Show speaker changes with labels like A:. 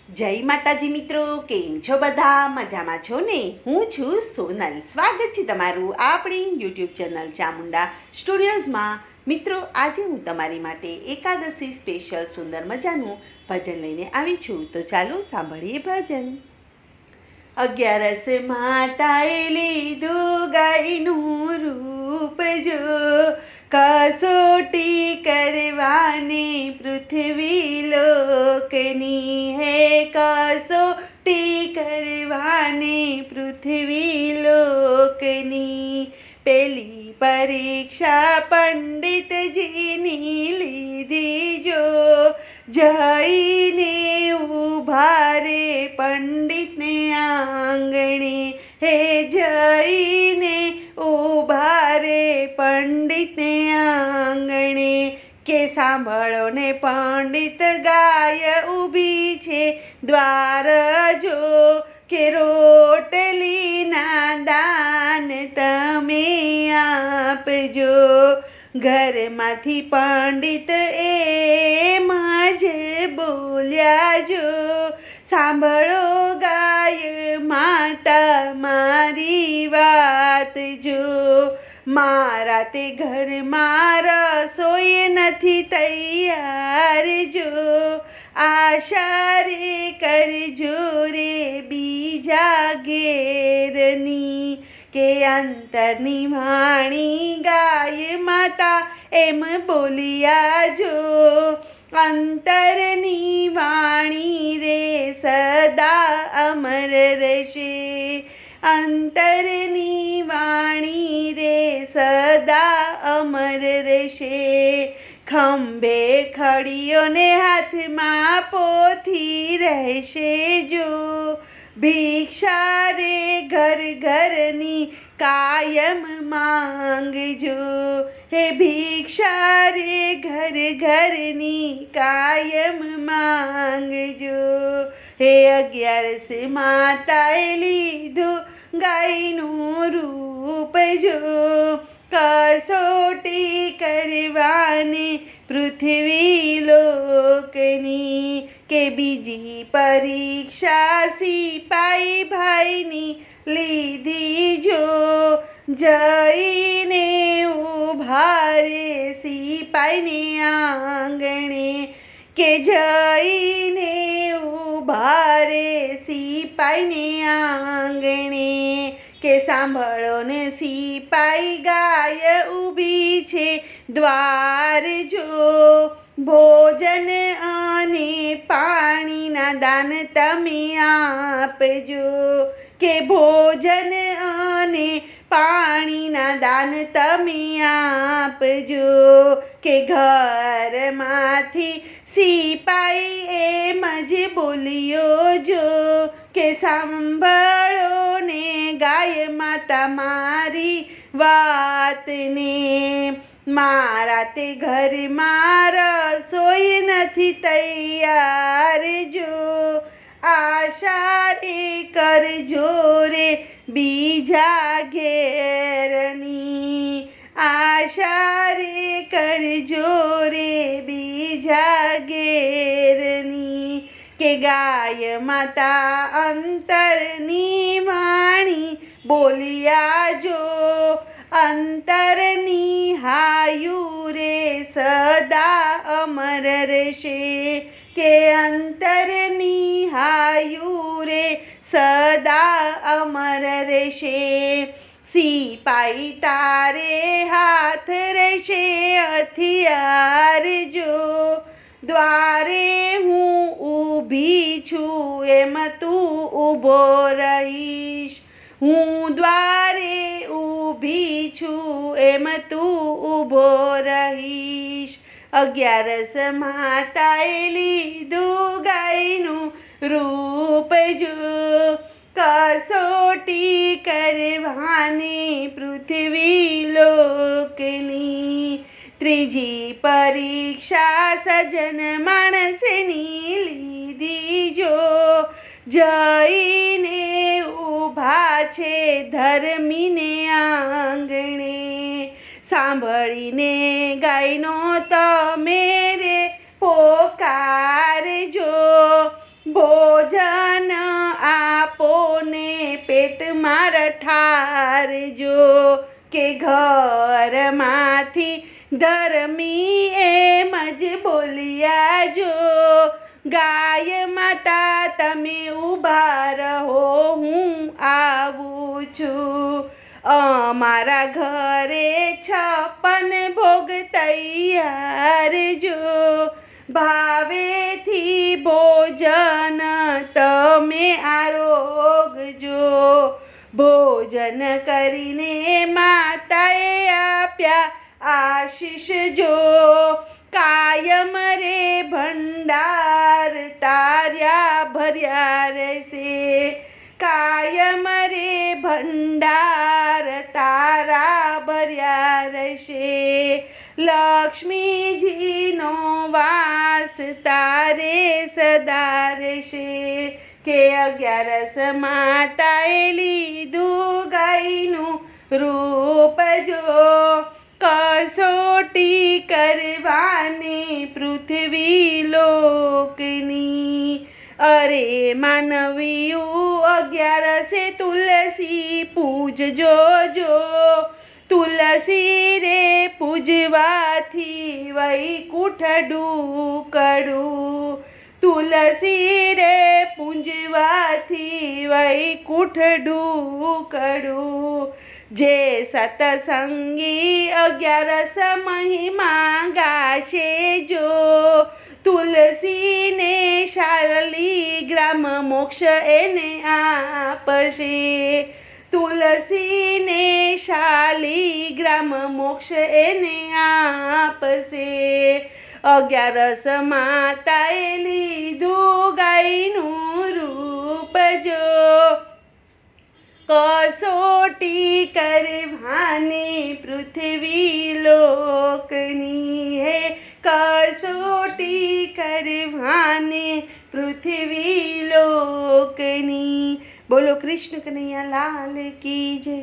A: જય માતાજી મિત્રો, કેમ છો બધા? મજામાં છો ને? હું છું સોનલ. સ્વાગત છે તમારું આપણી યુટ્યુબ ચેનલ ચામુંડા સ્ટુડિયોઝમાં. મિત્રો, આજે હું તમારી માટે એકાદશી સ્પેશિયલ સુંદર મજાનું ભજન લઈને આવી છું. તો ચાલો સાંભળીએ ભજન. 11 માતાએ લીધું ગાયનું રૂપ જો, कसोटी करवानी पृथ्वी लोकनी है, कसोटी करवानी पृथ्वी लोकनी। पेली परीक्षा पंडित जीनी लीधी जो, जईने उभा रे पंडित ने आंगणे, हे जईने उभा रे पंडित ने आंगणे। के सांभळो ने पंडित गाय ऊभी छे द्वार जो, के रोटली ना दान तमे आपजो। घरमांथी पंडित एम ज बोल्या जो, सांभळो गाय माता मारी वात जो। मारा ते घरमां रसोई नथी तैयार जो, आशा रे करजो रे बीजा घेरनी। के अंतरनी वाणी गाय माता एम बोलिया जो, अंतरनी वाणी रे सदा अमर रहेशे। अंतरनी वाणी रे सदा अमर रहेशे। खंभे खड़ियो ने हाथ मां पोथी रहेशे जो, भिक्षा रे घर घरनी कायम मांगजो। हे भिक्षा रे घर घरनी कायम मांगजो। हे 11 माताए लीधुं गायનું રૂપ જો, कसोटी करवानी पृथ्वी लोकनी। के बीजी परीक्षा सिपाही भाईनी लीधी जो, जईने उभा रे सिपाहीने आंगणे। के जईने उभा रे सिपाहीने आंगणे। के सांभळो ने सिपाही गाय ऊभी छे द्वार जो, भोजन अने पाणीना दान तमे आपजो। के भोजन अने पाणीना दान तमे आपजो। के घरमांथी सिपाही एम ज बोलियो जो, के सांभळो ने गाय माता मारी वात ने। मारा ते घरमां रसोई नथी तैयार जो, आशा रे करजो रे बीजा घेरनी। आशा रे करजो रे बीजा घेरनी। के गाय माता अंतरनी वाणी बोलिया जो, अंतरनी हायु रे सदा अमर रहेशे। के अंतरनी हायु रे सदा अमर रहेशे। सिपाही तारे हाथ रहेशे हथियार जो, द्वारे हूँ ऊभी छूं एम तू ऊभो रहीश। हूँ द्वारे ऊभी छूं एम तू ऊभो रहीश। 11 माताए लीधुं गायનું रूप जो, कसोटी करवानी पृथ्वी लोकनी। त्रीजी परीक्षा सजन माणसनी लीधी जो, जईने उभा छे धर्मीने आंगणे। सांभळीने गायनो तमे रे पोकारजो, भोजन ઠારજો કે ઘરમાંથી ધર્મી એમ જ બોલ્યા જો ગાય માતા તમે ઊભા રહો હું આવું છું અમારા ઘરે 56 ભોગ તૈયાર જો ભાવેથી ભોજન તમે આરોગજો ભોજન કરીને માતાએ આપ્યા આશીષ જો કાયમ રે ભંડાર તાર્યા ભર્યા રહેશે કાયમ રે ભંડાર તારા ભર્યા રહેશે લક્ષ્મીજીનો વાસ તારે સદા રહેશે કે 11 માતાએ લીધું ગાયનું રૂપ જો કસોટી કરવાની પૃથ્વી લોકની અરે માનવીયું 11 તુલસી પૂજજો જો તુલસી રે પૂજવાથી વૈકુંઠ કડું તુલસી રે પૂજવાથી વૈકુંઠ કડું જે સતસંગી 11 મહિમા ગાશે જો તુલસીને શાલિગ્રામ મોક્ષ એને આપશે તુલસીને શાલિગ્રામ મોક્ષ એને આપશે 11 માતાએ લીધું ગાયનું રૂપ જો કસોટી કરવાની પૃથ્વી લોકની હે કસોટી કરવાની પૃથ્વી લોકની બોલો કૃષ્ણ કનૈયા લાલ કી જય।